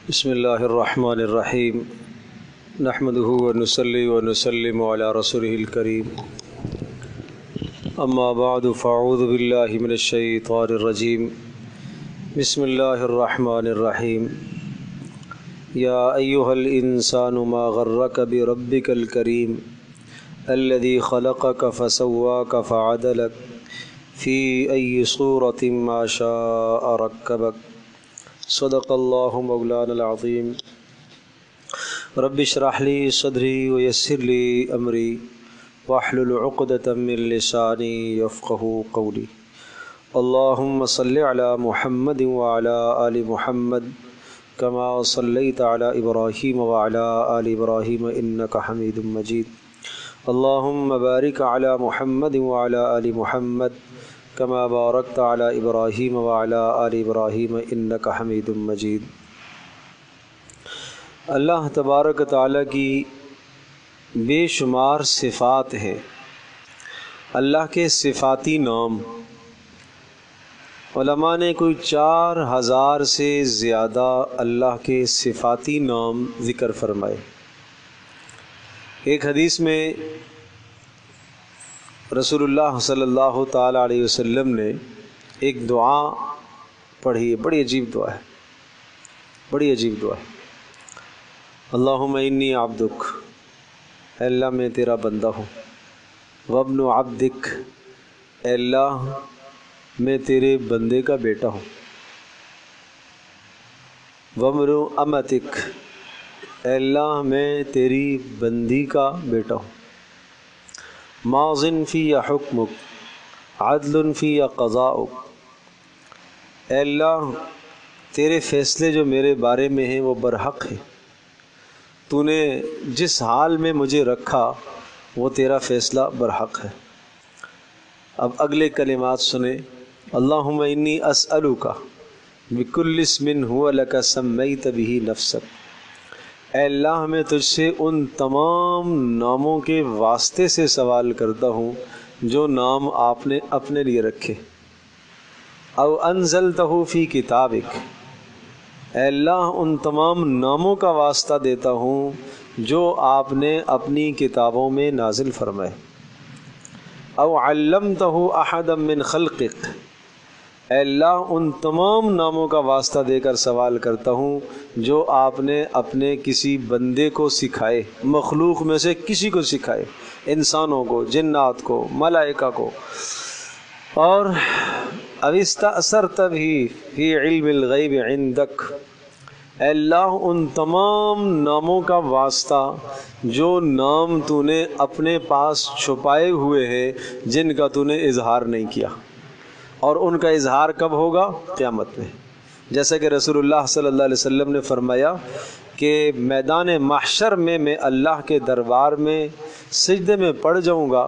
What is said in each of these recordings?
بسم اللہ الرحمن الرحیم نحمدہ ونصلی ونسلم علی رسولہ الکریم اما بعد فاعوذ باللہ من الشیطان الرجیم بسم اللہ الرحمن الرحیم یا ایہا الانسان ما غرک بربک الکریم الذی خلقک فسواک فعدلک فی ای صورت ما شاء رکبک صدق اللہ مولانا العظیم رب اشرح لی صدری ویسر لی امری واحلل عقدۃ من لسانی یفقہوا قولی اللہم صل علی محمد وعلی آل محمد کما صلیت علی ابراہیم وعلی آل ابراہیم انک حمید مجید اللہم بارک علی محمد وعلی آل محمد کما بارکت علی ابراہیم وعلی آل ابراہیم انک حمید مجید۔ اللہ تبارک و تعالیٰ کی بے شمار صفات ہیں۔ اللہ کے صفاتی نام علماء نے کوئی 4000 سے زیادہ اللہ کے صفاتی نام ذکر فرمائے۔ ایک حدیث میں رسول اللہ صلی اللہ تعالیٰ علیہ وسلم نے ایک دعا پڑھی ہے، بڑی عجیب دعا ہے، بڑی عجیب دعا ہے۔ اللہم انی عبدک، اے اللہ میں تیرا بندہ ہوں، وابن عبدک، اے اللہ میں تیرے بندے کا بیٹا ہوں، وابن امتک، اے اللہ میں تیری بندی کا بیٹا ہوں، ماضٍ فی حکمک عدل فی قضاؤک، اے اللہ تیرے فیصلے جو میرے بارے میں ہیں وہ برحق ہیں، تو نے جس حال میں مجھے رکھا وہ تیرا فیصلہ برحق ہے۔ اب اگلے کلمات سنیں۔ اللہم انی اسألک بکل اسم ہوا لک سمیت بہ نفسک، اے اللہ میں تجھ سے ان تمام ناموں کے واسطے سے سوال کرتا ہوں جو نام آپ نے اپنے لیے رکھے، او انزلتہ فی کتابک، اے اللہ ان تمام ناموں کا واسطہ دیتا ہوں جو آپ نے اپنی کتابوں میں نازل فرمائے، او علمتہ احدا من خلقک، اے اللہ ان تمام ناموں کا واسطہ دے کر سوال کرتا ہوں جو آپ نے اپنے کسی بندے کو سکھائے، مخلوق میں سے کسی کو سکھائے، انسانوں کو، جنات کو، ملائکہ کو، اور او استأثرت بھی فی علم الغیب عندک، اے اللہ ان تمام ناموں کا واسطہ جو نام تو نے اپنے پاس چھپائے ہوئے ہیں جن کا تو نے اظہار نہیں کیا، اور ان کا اظہار کب ہوگا؟ قیامت میں۔ جیسا کہ رسول اللہ صلی اللہ علیہ وسلم نے فرمایا کہ میدان محشر میں میں اللہ کے دربار میں سجدے میں پڑ جاؤں گا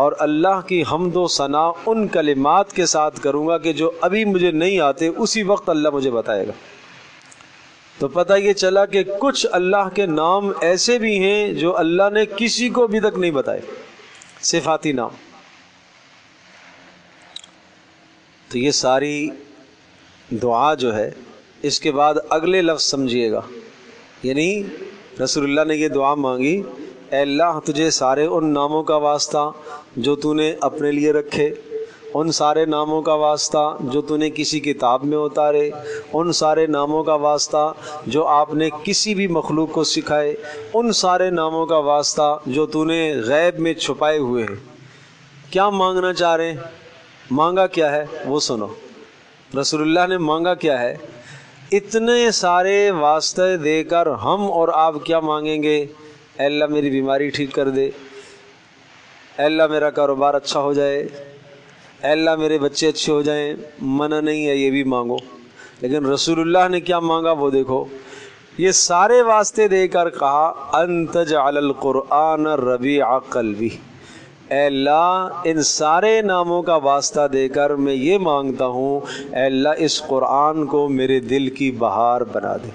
اور اللہ کی حمد و ثنا ان کلمات کے ساتھ کروں گا کہ جو ابھی مجھے نہیں آتے اسی وقت اللہ مجھے بتائے گا۔ تو پتہ یہ چلا کہ کچھ اللہ کے نام ایسے بھی ہیں جو اللہ نے کسی کو ابھی تک نہیں بتائے، صفاتی نام۔ تو یہ ساری دعا جو ہے، اس کے بعد اگلے لفظ سمجھیے گا، یعنی رسول اللہ نے یہ دعا مانگی، اے اللہ تجھے سارے ان ناموں کا واسطہ جو تو نے اپنے لیے رکھے، ان سارے ناموں کا واسطہ جو تو نے کسی کتاب میں اتارے، ان سارے ناموں کا واسطہ جو آپ نے کسی بھی مخلوق کو سکھائے، ان سارے ناموں کا واسطہ جو تو نے غیب میں چھپائے ہوئے ہیں۔ کیا مانگنا چاہ رہے ہیں؟ مانگا کیا ہے وہ سنو۔ رسول اللہ نے مانگا کیا ہے؟ اتنے سارے واسطے دے کر ہم اور آپ کیا مانگیں گے؟ اے اللہ میری بیماری ٹھیک کر دے، اے اللہ میرا کاروبار اچھا ہو جائے، اے اللہ میرے بچے اچھے ہو جائیں۔ منع نہیں ہے، یہ بھی مانگو، لیکن رسول اللہ نے کیا مانگا وہ دیکھو۔ یہ سارے واسطے دے کر کہا ان تجعل القرآن ربیع قلبی، اے اللہ ان سارے ناموں کا واسطہ دے کر میں یہ مانگتا ہوں، اے اللہ اس قرآن کو میرے دل کی بہار بنا دے،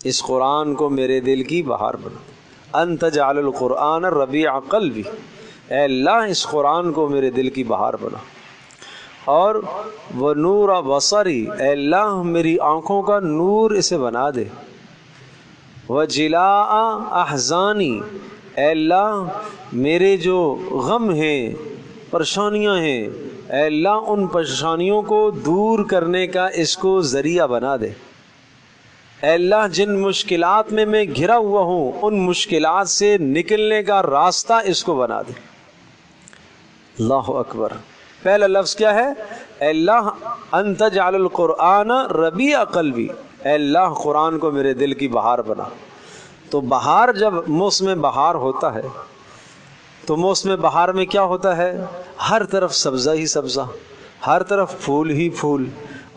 اس قرآن کو میرے دل کی بہار بنا دے۔ ان تجعل القرآن ربیع قلبی، اے اللہ اس قرآن کو میرے دل کی بہار بنا۔ اور وہ نور بصری، اے اللہ میری آنکھوں کا نور اسے بنا دے، وجلاء احزانی، اے اللہ میرے جو غم ہیں، پریشانیاں ہیں، اے اللہ ان پریشانیوں کو دور کرنے کا اس کو ذریعہ بنا دے، اے اللہ جن مشکلات میں گھرا ہوا ہوں ان مشکلات سے نکلنے کا راستہ اس کو بنا دے۔ اللہ اکبر۔ پہلا لفظ کیا ہے؟ اے اللہ ان تجعل القرآن ربیع قلبی، اے اللہ قرآن کو میرے دل کی بہار بنا۔ تو بہار، جب موسم بہار ہوتا ہے تو موسم بہار میں کیا ہوتا ہے؟ ہر طرف سبزہ ہی سبزہ، ہر طرف پھول ہی پھول،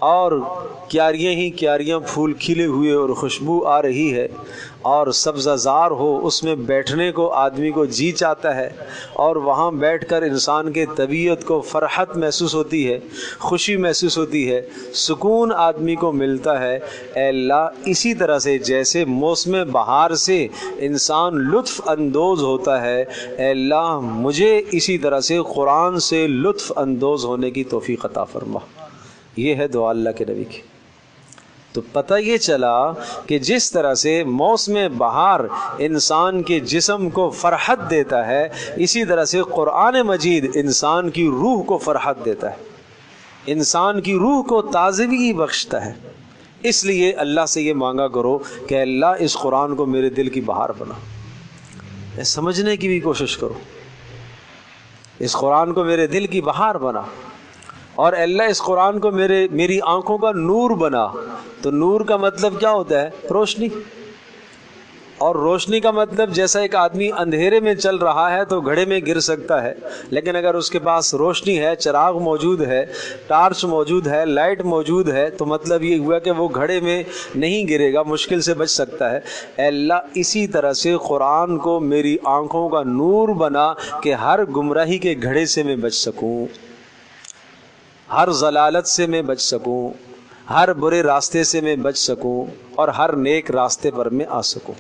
اور کیاریاں ہی کیاریاں، پھول کھلے ہوئے اور خوشبو آ رہی ہے، اور سبزہ زار ہو، اس میں بیٹھنے کو آدمی کو جی چاہتا ہے، اور وہاں بیٹھ کر انسان کے طبیعت کو فرحت محسوس ہوتی ہے، خوشی محسوس ہوتی ہے، سکون آدمی کو ملتا ہے۔ اے اللہ اسی طرح سے جیسے موسم بہار سے انسان لطف اندوز ہوتا ہے، اے اللہ مجھے اسی طرح سے قرآن سے لطف اندوز ہونے کی توفیق عطا فرما۔ یہ ہے دعا اللہ کے نبی کی۔ تو پتہ یہ چلا کہ جس طرح سے موسم بہار انسان کے جسم کو فرحت دیتا ہے، اسی طرح سے قرآن مجید انسان کی روح کو فرحت دیتا ہے، انسان کی روح کو تازگی بخشتا ہے۔ اس لیے اللہ سے یہ مانگا کرو کہ اللہ اس قرآن کو میرے دل کی بہار بنا، سمجھنے کی بھی کوشش کرو، اس قرآن کو میرے دل کی بہار بنا، اور اللہ اس قرآن کو میری آنکھوں کا نور بنا۔ تو نور کا مطلب کیا ہوتا ہے؟ روشنی۔ اور روشنی کا مطلب جیسا ایک آدمی اندھیرے میں چل رہا ہے تو گھڑے میں گر سکتا ہے، لیکن اگر اس کے پاس روشنی ہے، چراغ موجود ہے، ٹارچ موجود ہے، لائٹ موجود ہے، تو مطلب یہ ہوا کہ وہ گھڑے میں نہیں گرے گا، مشکل سے بچ سکتا ہے۔ اے اللہ اسی طرح سے قرآن کو میری آنکھوں کا نور بنا کہ ہر گمراہی کے گھڑے سے میں بچ سکوں، ہر ضلالت سے میں بچ سکوں، ہر برے راستے سے میں بچ سکوں، اور ہر نیک راستے پر میں آ سکوں۔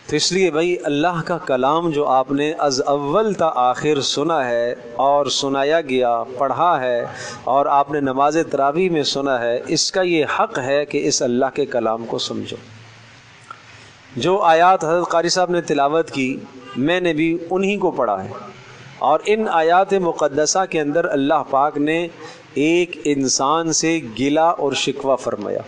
تو اس لیے بھائی اللہ کا کلام جو آپ نے از اول تا آخر سنا ہے اور سنایا گیا، پڑھا ہے، اور آپ نے نماز تراویح میں سنا ہے، اس کا یہ حق ہے کہ اس اللہ کے کلام کو سمجھو۔ جو آیات حضرت قاری صاحب نے تلاوت کی میں نے بھی انہی کو پڑھا ہے، اور ان آیات مقدسہ کے اندر اللہ پاک نے ایک انسان سے گلہ اور شکوہ فرمایا،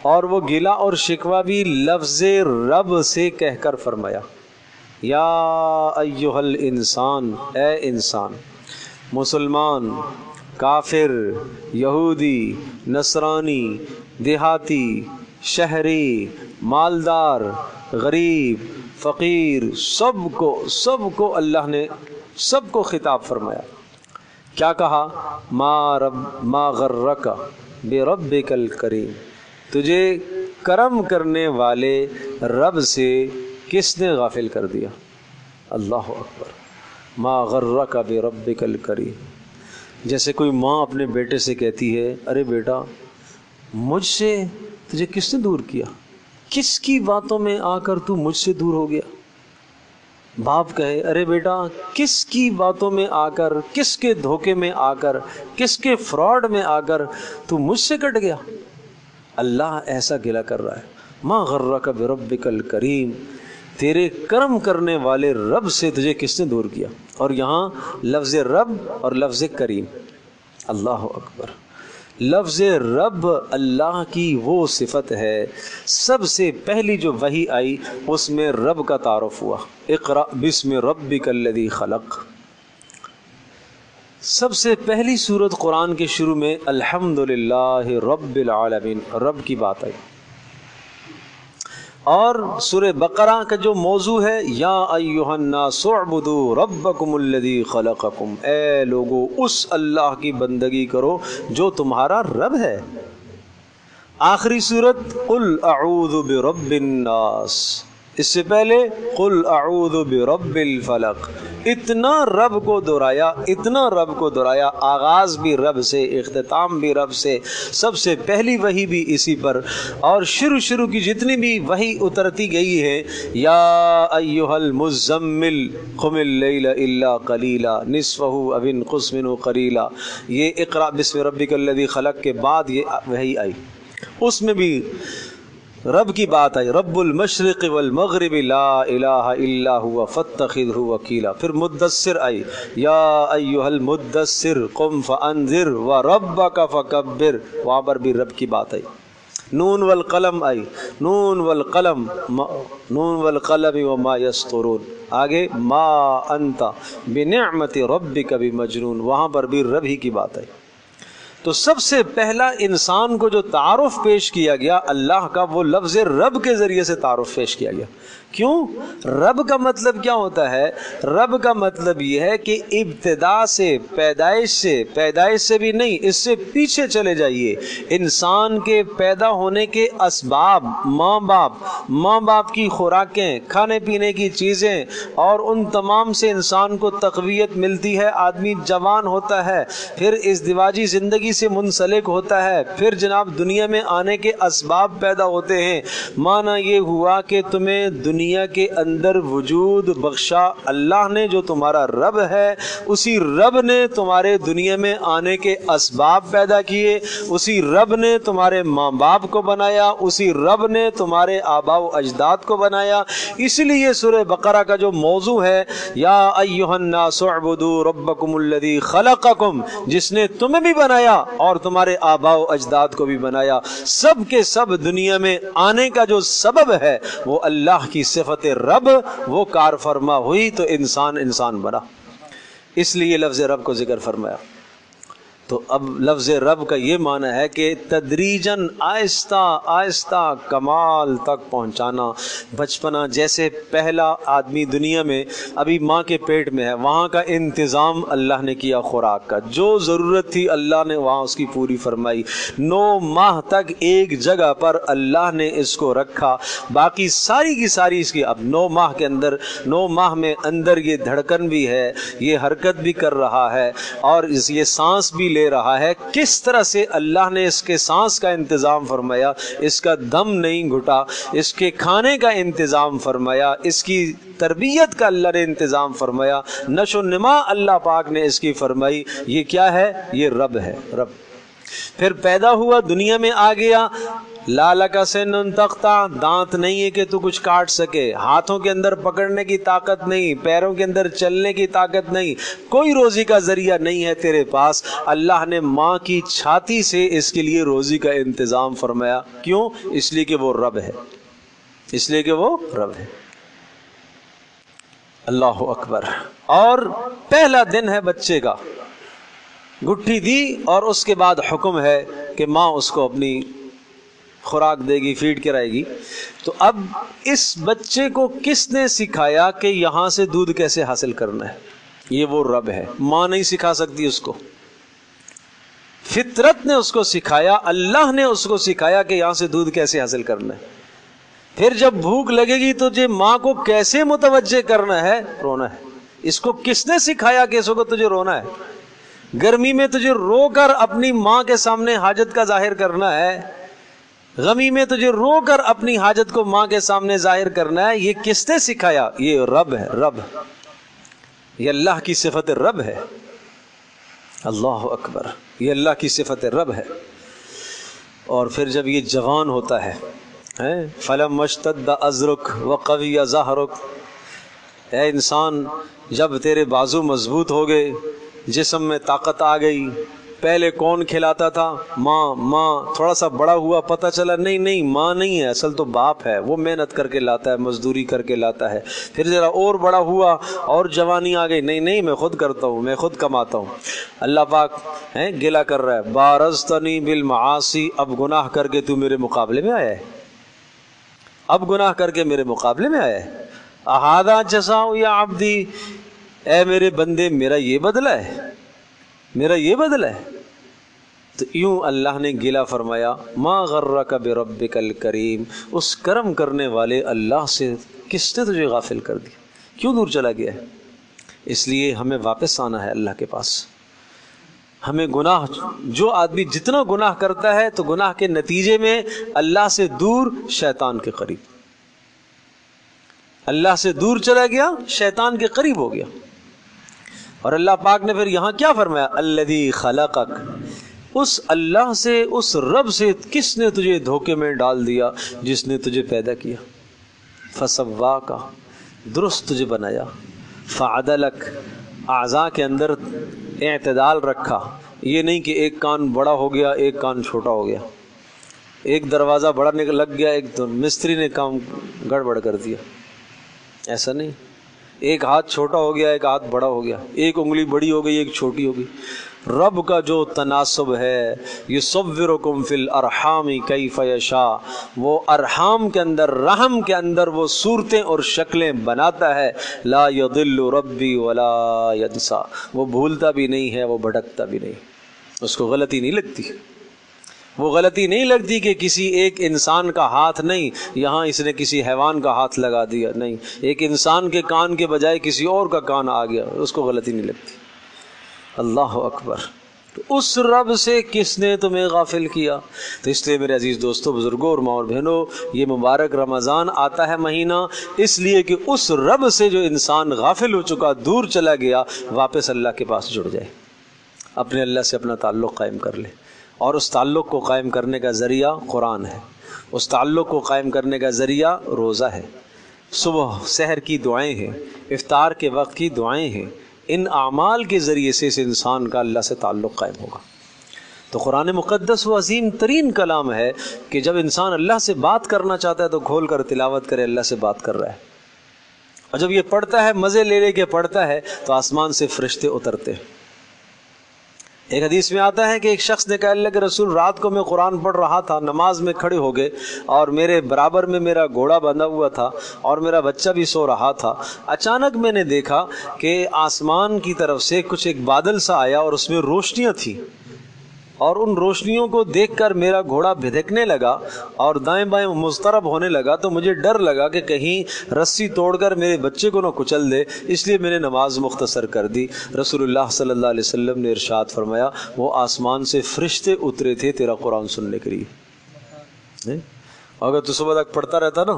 اور وہ گلہ اور شکوہ بھی لفظ رب سے کہہ کر فرمایا، یا ایہا الانسان، اے انسان، مسلمان، کافر، یہودی، نصرانی، دیہاتی، شہری، مالدار، غریب، فقیر، سب کو اللہ نے سب کو خطاب فرمایا۔ کیا کہا؟ ما غرک بربک الکریم، تجھے کرم کرنے والے رب سے کس نے غافل کر دیا؟ اللہ اکبر۔ ما غرک بربک الکریم، جیسے کوئی ماں اپنے بیٹے سے کہتی ہے، ارے بیٹا مجھ سے تجھے کس نے دور کیا؟ کس کی باتوں میں آ کر تو مجھ سے دور ہو گیا؟ باپ کہے، ارے بیٹا کس کی باتوں میں آ کر، کس کے دھوکے میں آ کر، کس کے فراڈ میں آ کر تو مجھ سے کٹ گیا؟ اللہ ایسا گلہ کر رہا ہے، ما غرک بربک الکریم، تیرے کرم کرنے والے رب سے تجھے کس نے دور کیا؟ اور یہاں لفظ رب اور لفظ کریم، اللہ اکبر۔ لفظ رب اللہ کی وہ صفت ہے، سب سے پہلی جو وحی آئی اس میں رب کا تعارف ہوا، اقرأ بسم ربک الذی خلق۔ سب سے پہلی سورت قرآن کے شروع میں الحمدللہ رب العالمین، رب کی بات آئی۔ اور سورہ بقرہ کا جو موضوع ہے، یا ایہا الناس اعبدوا ربکم الذی خلقکم، اے لوگو اس اللہ کی بندگی کرو جو تمہارا رب ہے۔ آخری سورت قل اعوذ برب الناس، اس سے پہلے قل اعوذ برب الفلق، اتنا رب کو دہرایا، اتنا رب کو دہرایا، آغاز بھی رب سے، اختتام بھی رب سے، سب سے پہلی وحی بھی اسی پر، اور شروع کی جتنی بھی وحی اترتی گئی ہے، یا ایھا المزمل قم اللیل الا قلیلا نصفہ او انقص منہ قلیلا، یہ اقرأ بسم ربک الذی خلق کے بعد یہ وحی آئی، اس میں بھی رب کی بات آئی، رب المشرق والمغرب لا الہ الا ہوا فاتخذہ وکیلا۔ پھر مدثر آئی، یا ایھا المدثر قم فانذر وربک فکبر، وہاں پر بھی رب کی بات آئی۔ نون والقلم آئی، نون والقلم وما یسطرون، آگے ما انت بنعمت ربک بمجنون، وہاں پر بھی رب ہی کی بات آئی۔ تو سب سے پہلا انسان کو جو تعارف پیش کیا گیا اللہ کا، وہ لفظ رب کے ذریعے سے تعارف پیش کیا گیا۔ کیوں؟ رب کا مطلب کیا ہوتا ہے؟ رب کا مطلب یہ ہے کہ ابتدا سے، پیدائش سے بھی نہیں، اس سے پیچھے چلے جائیے، انسان کے پیدا ہونے کے اسباب، ماں باپ کی خوراکیں، کھانے پینے کی چیزیں، اور ان تمام سے انسان کو تقویت ملتی ہے، آدمی جوان ہوتا ہے، پھر ازدواجی زندگی سے منسلک ہوتا ہے، پھر جناب دنیا میں آنے کے اسباب پیدا ہوتے ہیں۔ معنی یہ ہوا کہ تمہیں دنیا کے اندر وجود بخشا اللہ نے، جو تمہارا رب ہے، اسی رب نے تمہارے دنیا میں آنے کے اسباب پیدا کیے، اسی رب نے تمہارے ماں باپ کو بنایا، اسی رب نے تمہارے آباء و اجداد کو بنایا۔ اس لیے سورہ بقرہ کا جو موضوع ہے، یا ایھا الناس اعبدوا ربکم الذی خلقکم، جس نے تمہیں بھی بنایا اور تمہارے آباء و اجداد کو بھی بنایا، سب کے سب دنیا میں آنے کا جو سبب ہے وہ اللہ کی صفت رب، وہ کار فرما ہوئی تو انسان بنا، اس لیے لفظ رب کو ذکر فرمایا۔ تو اب لفظ رب کا یہ معنی ہے کہ تدریجاً، آہستہ آہستہ کمال تک پہنچانا۔ بچپنا، جیسے پہلا آدمی دنیا میں ابھی ماں کے پیٹ میں ہے، وہاں کا انتظام اللہ نے کیا، خوراک کا جو ضرورت تھی اللہ نے وہاں اس کی پوری فرمائی۔ 9 ماہ تک ایک جگہ پر اللہ نے اس کو رکھا، باقی ساری کی ساری اس کی، اب 9 ماہ کے اندر، 9 ماہ میں اندر یہ دھڑکن بھی ہے، یہ حرکت بھی کر رہا ہے، اور یہ سانس بھی لے رہا ہے۔ کس طرح سے اللہ نے اس کے سانس کا انتظام فرمایا، اس کا دم نہیں گھٹا، اس کے کھانے کا انتظام فرمایا، اس کی تربیت کا اللہ نے انتظام فرمایا، نشو و نما اللہ پاک نے اس کی فرمائی۔ یہ کیا ہے؟ یہ رب ہے، رب۔ پھر پیدا ہوا، دنیا میں آ گیا، لالکا سے ننتقطع، دانت نہیں ہے کہ تو کچھ کاٹ سکے، ہاتھوں کے اندر پکڑنے کی طاقت نہیں، پیروں کے اندر چلنے کی طاقت نہیں، کوئی روزی کا ذریعہ نہیں ہے تیرے پاس۔ اللہ نے ماں کی چھاتی سے اس کے لیے روزی کا انتظام فرمایا۔ کیوں؟ اس لیے کہ وہ رب ہے، اس لیے کہ وہ رب ہے۔ اللہ اکبر۔ اور پہلا دن ہے بچے کا، گٹھی دی، اور اس کے بعد حکم ہے کہ ماں اس کو اپنی خوراک دے گی، فیڈ کرائے گی۔ تو اب اس بچے کو کس نے سکھایا کہ یہاں سے دودھ کیسے حاصل کرنا ہے؟ یہ وہ رب ہے، ماں نہیں سکھا سکتی اس کو، فطرت نے اس کو سکھایا، اللہ نے اس کو سکھایا کہ یہاں سے دودھ کیسے حاصل کرنا ہے۔ پھر جب بھوک لگے گی تو ماں کو کیسے متوجہ کرنا ہے؟ رونا ہے۔ اس کو کس نے سکھایا کہ اس کو تجھے رونا ہے؟ گرمی میں تجھے رو کر اپنی ماں کے سامنے حاجت کا ظاہر کرنا ہے، غمی میں تجھے رو کر اپنی حاجت کو ماں کے سامنے ظاہر کرنا ہے۔ یہ کس نے سکھایا؟ یہ رب ہے، رب، یہ اللہ کی صفت رب ہے۔ اللہ اکبر، یہ اللہ کی صفت رب ہے۔ اور پھر جب یہ جوان ہوتا ہے، فَلَمَّا اشْتَدَّ أَزْرُكَ وَقَوِيَ ظَهْرُكَ، اے انسان جب تیرے بازو مضبوط ہو گئے، جسم میں طاقت آ گئی، پہلے کون کھلاتا تھا؟ ماں۔ تھوڑا سا بڑا ہوا پتہ چلا نہیں ماں نہیں ہے، اصل تو باپ ہے، وہ محنت کر کے لاتا ہے، مزدوری کر کے لاتا ہے۔ پھر ذرا اور بڑا ہوا اور جوانی آ گئی، نہیں میں خود کرتا ہوں، میں خود کماتا ہوں۔ اللہ پاک گلا کر رہا ہے، بارزتنی بالمعاصی، اب گناہ کر کے تو میرے مقابلے میں آیا ہے، اب گناہ کر کے میرے مقابلے میں آیا ہے۔ اہذا جزاء یا عبدی، اے میرے بندے میرا یہ بدلہ ہے، میرا یہ بدلہ ہے۔ تو یوں اللہ نے گلا فرمایا، ما غرک بربک الکریم، اس کرم کرنے والے اللہ سے کس نے تجھے غافل کر دیا؟ کیوں دور چلا گیا ہے؟ اس لیے ہمیں واپس آنا ہے اللہ کے پاس. ہمیں گناہ، جو آدمی جتنا گناہ کرتا ہے تو گناہ کے نتیجے میں اللہ سے دور، شیطان کے قریب. اللہ سے دور چلا گیا، شیطان کے قریب ہو گیا. اور اللہ پاک نے پھر یہاں کیا فرمایا؟ الذی خلقک، اس اللہ سے، اس رب سے کس نے تجھے دھوکے میں ڈال دیا؟ جس نے تجھے پیدا کیا. فسواک، درست تجھے بنایا. فعدلک، اعضاء کے اندر اعتدال رکھا. یہ نہیں کہ ایک کان بڑا ہو گیا ایک کان چھوٹا ہو گیا، ایک دروازہ بڑا لگ گیا ایک تو مستری نے کام گڑبڑ کر دیا. ایسا نہیں. ایک ہاتھ چھوٹا ہو گیا ایک ہاتھ بڑا ہو گیا، ایک انگلی بڑی ہو گئی ایک چھوٹی ہو گئی. رب کا جو تناسب ہے، یصورکم فی الارحام کیف یشاء، وہ ارحام کے اندر، رحم کے اندر وہ صورتیں اور شکلیں بناتا ہے. لا یضل ربی ولا ینسیٰ، وہ بھولتا بھی نہیں ہے وہ بھٹکتا بھی نہیں. اس کو غلطی نہیں لگتی. وہ غلطی نہیں لگتی کہ کسی ایک انسان کا ہاتھ نہیں، یہاں اس نے کسی حیوان کا ہاتھ لگا دیا، نہیں، ایک انسان کے کان کے بجائے کسی اور کا کان آ گیا، اس کو غلطی نہیں لگتی. اللہ اکبر. تو اس رب سے کس نے تمہیں غافل کیا؟ تو اس لیے میرے عزیز دوستوں، بزرگوں اور ماں اور بہنوں، یہ مبارک رمضان آتا ہے مہینہ اس لیے کہ اس رب سے جو انسان غافل ہو چکا، دور چلا گیا، واپس اللہ کے پاس جڑ جائے، اپنے اللہ سے اپنا تعلق قائم کر لے. اور اس تعلق کو قائم کرنے کا ذریعہ قرآن ہے، اس تعلق کو قائم کرنے کا ذریعہ روزہ ہے، صبح سحر کی دعائیں ہیں، افطار کے وقت کی دعائیں ہیں. ان اعمال کے ذریعے سے اس انسان کا اللہ سے تعلق قائم ہوگا. تو قرآن مقدس وہ عظیم ترین کلام ہے کہ جب انسان اللہ سے بات کرنا چاہتا ہے تو کھول کر تلاوت کرے، اللہ سے بات کر رہا ہے. اور جب یہ پڑھتا ہے، مزے لے لے کے پڑھتا ہے، تو آسمان سے فرشتے اترتے ہیں. ایک حدیث میں آتا ہے کہ ایک شخص نے کہا، اللہ کے رسول، رات کو میں قرآن پڑھ رہا تھا، نماز میں کھڑے ہو گئے اور میرے برابر میں میرا گھوڑا بندھا ہوا تھا اور میرا بچہ بھی سو رہا تھا. اچانک میں نے دیکھا کہ آسمان کی طرف سے کچھ ایک بادل سا آیا اور اس میں روشنیاں تھیں، اور ان روشنیوں کو دیکھ کر میرا گھوڑا بھدکنے لگا اور دائیں بائیں مضطرب ہونے لگا. تو مجھے ڈر لگا کہ کہیں رسی توڑ کر میرے بچے کو نہ کچل دے، اس لیے میں نے نماز مختصر کر دی. رسول اللہ صلی اللہ علیہ وسلم نے ارشاد فرمایا، وہ آسمان سے فرشتے اترے تھے تیرا قرآن سننے کے لیے. اگر تو صبح تک پڑھتا رہتا نا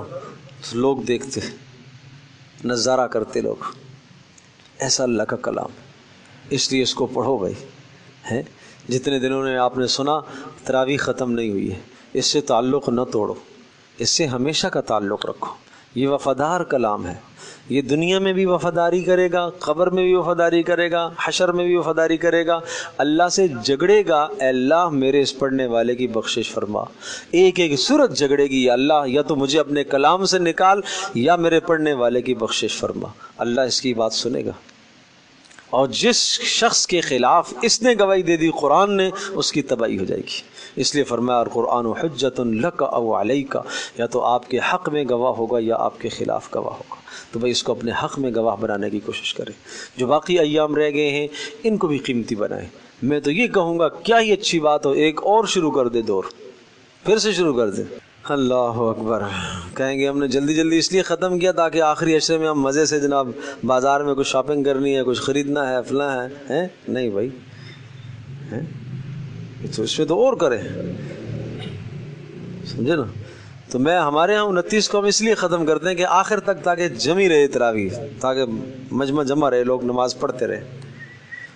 تو لوگ دیکھتے، نظارہ کرتے لوگ. ایسا اللہ کا کلام، اس لیے اس کو پڑھو بھائی. ہے جتنے دنوں نے آپ نے سنا تراویح ختم نہیں ہوئی ہے، اس سے تعلق نہ توڑو، اس سے ہمیشہ کا تعلق رکھو. یہ وفادار کلام ہے، یہ دنیا میں بھی وفاداری کرے گا، قبر میں بھی وفاداری کرے گا، حشر میں بھی وفاداری کرے گا. اللہ سے جھگڑے گا، اے اللہ میرے اس پڑھنے والے کی بخشش فرما. ایک ایک صورت جھگڑے گی، یا اللہ یا تو مجھے اپنے کلام سے نکال یا میرے پڑھنے والے کی بخشش فرما. اللہ اس کی بات سنے گا. اور جس شخص کے خلاف اس نے گواہی دے دی، قرآن نے، اس کی تباہی ہو جائے گی. اس لیے فرمایا، القرآن حجت لک او علیک، یا تو آپ کے حق میں گواہ ہوگا یا آپ کے خلاف گواہ ہوگا. تو بھائی اس کو اپنے حق میں گواہ بنانے کی کوشش کریں. جو باقی ایام رہ گئے ہیں ان کو بھی قیمتی بنائیں. میں تو یہ کہوں گا کیا ہی اچھی بات ہو، ایک اور شروع کر دے، دور پھر سے شروع کر دے. اللہ اکبر. کہیں گے ہم نے جلدی جلدی اس لیے ختم کیا تاکہ آخری عشرے میں ہم مزے سے جناب بازار میں کچھ شاپنگ کرنی ہے، کچھ خریدنا ہے، فلاں ہے. نہیں بھائی، تو اس میں تو اور کریں، سمجھے نا. تو میں ہمارے ہاں 29 کو ہم اس لیے ختم کرتے ہیں کہ آخر تک تاکہ جمی رہے تراویح، تاکہ مجمع جمع رہے، لوگ نماز پڑھتے رہے.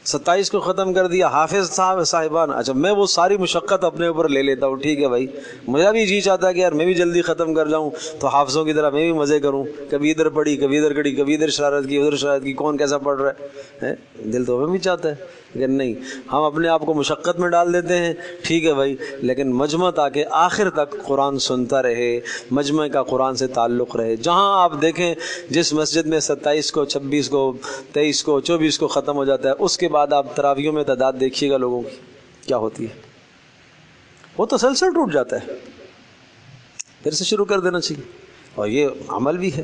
27 کو ختم کر دیا. حافظ صاحبان، اچھا میں وہ ساری مشقت اپنے اوپر لے لیتا ہوں، ٹھیک ہے بھائی، مجھے بھی جی چاہتا ہے کہ یار میں بھی جلدی ختم کر جاؤں تو حافظوں کی طرح میں بھی مزے کروں. کبھی ادھر پڑھی، کبھی ادھر کڑی، کبھی ادھر شرارت کی، ادھر شرارت کی، کون کیسا پڑھ رہا ہے. دل تو ہمیں بھی چاہتا ہے، لیکن نہیں، ہم اپنے آپ کو مشقت میں ڈال دیتے ہیں. ٹھیک ہے بھائی، لیکن مجمع تاکہ آخر تک قرآن سنتا رہے، مجمع کا قرآن سے تعلق رہے. جہاں آپ دیکھیں جس مسجد میں 27 کو، 26 کو، 23 کو، 24 کو ختم ہو جاتا ہے، اس کے بعد آپ تراویحوں میں تعداد دیکھیے گا لوگوں کی کیا ہوتی ہے، وہ تسلسل ٹوٹ جاتا ہے. پھر سے شروع کر دینا چاہیے. اور یہ عمل بھی ہے۔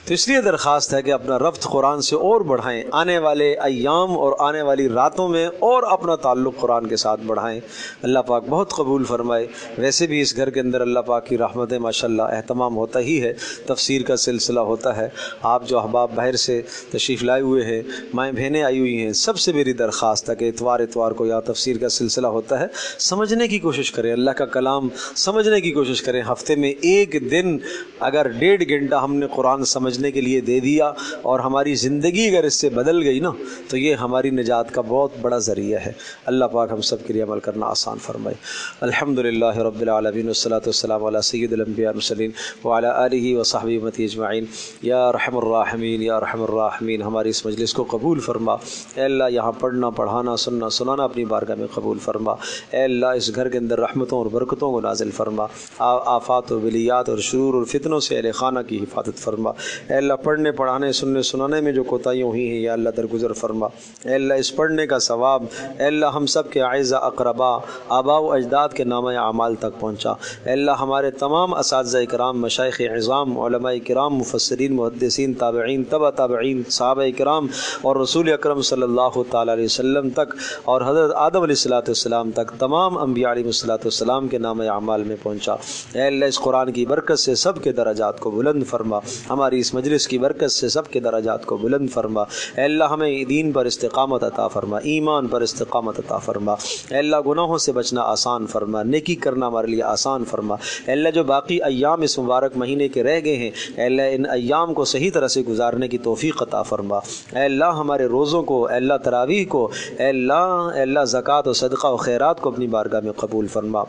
تو اس لیے درخواست ہے کہ اپنا ربط قرآن سے اور بڑھائیں، آنے والے ایام اور آنے والی راتوں میں اور اپنا تعلق قرآن کے ساتھ بڑھائیں۔ اللہ پاک بہت قبول فرمائے۔ ویسے بھی اس گھر کے اندر اللہ پاک کی رحمتیں ماشاءاللہ اہتمام ہوتا ہی ہے، تفسیر کا سلسلہ ہوتا ہے۔ آپ جو احباب باہر سے تشریف لائے ہوئے ہیں، مائیں بہنیں آئی ہوئی ہیں، سب سے میری درخواست ہے کہ اتوار کو یہاں تفسیر کا سلسلہ ہوتا ہے، سمجھنے کی کوشش کریں، اللہ کا کلام سمجھنے کی کوشش کریں۔ ہفتے میں ایک دن اگر 1.5 گھنٹہ ہم نے قرآن سمجھنے کے لیے دے دیا اور ہماری زندگی اگر اس سے بدل گئی نا، تو یہ ہماری نجات کا بہت بڑا ذریعہ ہے۔ اللہ پاک ہم سب کے لیے عمل کرنا آسان فرمائے۔ الحمدللہ رب العالمین والصلاۃ والسلام علی سید الانبیاء والمرسلین وعلی آلہ وصحبہ امتی اجمعین۔ یا ارحم الراحمین یا ارحم الراحمین، ہماری اس مجلس کو قبول فرما۔ اے اللہ یہاں پڑھنا، پڑھانا، سننا، سنانا اپنی بارگاہ میں قبول فرما۔ اے اللہ اس گھر کے اندر رحمتوں اور برکتوں کو نازل فرما، آفات و بلیات اور شرور اور فتنوں سے اہل خانہ کی حفاظت فرما۔ اے اللہ پڑھنے، پڑھانے، سننے، سنانے میں جو کوتاہیاں ہوئی ہیں یا اللہ درگزر فرما۔ اے اللہ اس پڑھنے کا ثواب اے اللہ ہم سب کے اعزا اقربا، آباء و اجداد کے نامہ اعمال تک پہنچا۔ اے اللہ ہمارے تمام اساتذہ کرام، مشائخ اعظام، علماء کرام، مفسرین، محدثین، تابعین، تبع تابعین، صحابہ کرام اور رسول اکرم صلی اللہ تعالیٰ علیہ وسلم تک اور حضرت آدم علیہ الصلوۃ والسلام تک تمام انبیاء علیہ الصلوۃ والسلام کے نامہ اعمال میں پہنچا۔ اے اللہ اس قرآن کی برکت سے سب کے درجات کو بلند فرما، ہماری اس مجلس کی برکت سے سب کے درجات کو بلند فرما۔ اے اللہ ہمیں دین پر استقامت عطا فرما، ایمان پر استقامت عطا فرما۔ اے اللہ گناہوں سے بچنا آسان فرما، نیکی کرنا ہمارے لیے آسان فرما۔ اے اللہ جو باقی ایام اس مبارک مہینے کے رہ گئے ہیں، اے اللہ ان ایام کو صحیح طرح سے گزارنے کی توفیق عطا فرما۔ اے اللہ ہمارے روزوں کو، اے اللہ تراویح کو، اے اللہ زکوٰۃ و صدقہ و خیرات کو اپنی بارگاہ میں قبول فرما۔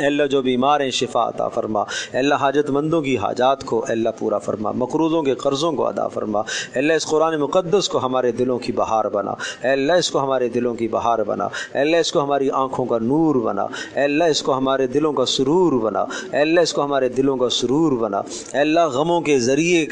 اے اللہ جو بیمار ہیں شفا عطا فرما۔ اے اللہ حاجت مندوں کی حاجات کو اے اللہ پورا فرما، مقروضوں کے قرضوں کو ادا فرما۔ اے اللہ اس قرآن مقدس کو ہمارے دلوں کی بہار بنا۔ اے اللہ اس کو ہمارے دلوں کی بہار بنا۔ اے اللہ اس کو ہماری آنکھوں کا نور بنا۔ اے اللہ اس کو ہمارے دلوں کا سرور بنا۔ اے اللہ اس کو ہمارے دلوں کا سرور بنا۔ اے اللہ غموں کے ذریعے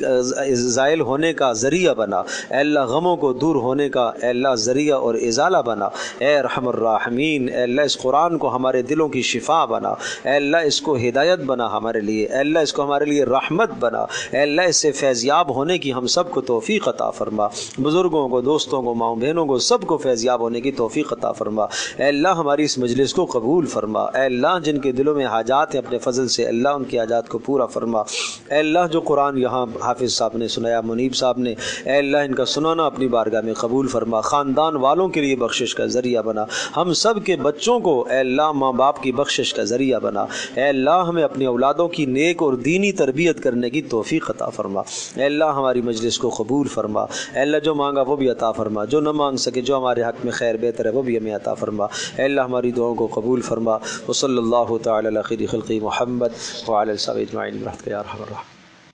زائل ہونے کا ذریعہ بنا۔ اے اللہ غموں کو دور ہونے کا اے اللہ ذریعہ اور ازالہ بنا۔ اے ارحم الراحمین، اے اللہ اس قرآن کو ہمارے دلوں کی شفا بنا۔ اے اللہ اس کو ہدایت بنا ہمارے لیے۔ اے اللہ اس کو ہمارے لیے رحمت بنا۔ اے اللہ اس سے فیضیاب ہونے کی ہم سب کو توفیق عطا فرما، بزرگوں کو، دوستوں کو، ماؤں بہنوں کو، سب کو فیضیاب ہونے کی توفیق عطا فرما۔ اے اللہ ہماری اس مجلس کو قبول فرما۔ اے اللہ جن کے دلوں میں حاجات ہیں اپنے فضل سے اللہ ان کی حاجات کو پورا فرما۔ اے اللہ جو قرآن یہاں حافظ صاحب نے سنایا، منیب صاحب نے، اے اللہ ان کا سنانا اپنی بارگاہ میں قبول فرما، خاندان والوں کے لیے بخشش کا ذریعہ بنا، ہم سب کے بچوں کو اے اللہ ماں باپ کی بخشش کا ذریعہ بنا۔ اے اللہ ہمیں اپنی اولادوں کی نیک اور دینی تربیت کرنے کی توفیق عطا فرما۔ اے اللہ ہماری مجلس کو قبول فرما۔ اے اللہ جو مانگا وہ بھی عطا فرما، جو نہ مانگ سکے جو ہمارے حق میں خیر بہتر ہے وہ بھی ہمیں عطا فرما۔ اے اللہ ہماری دعاؤں کو قبول فرما۔ وصلی اللہ تعالی علی خیر خلقہ محمد وعلی آلہ اجمعین برحمتک یا ارحم الراحمین۔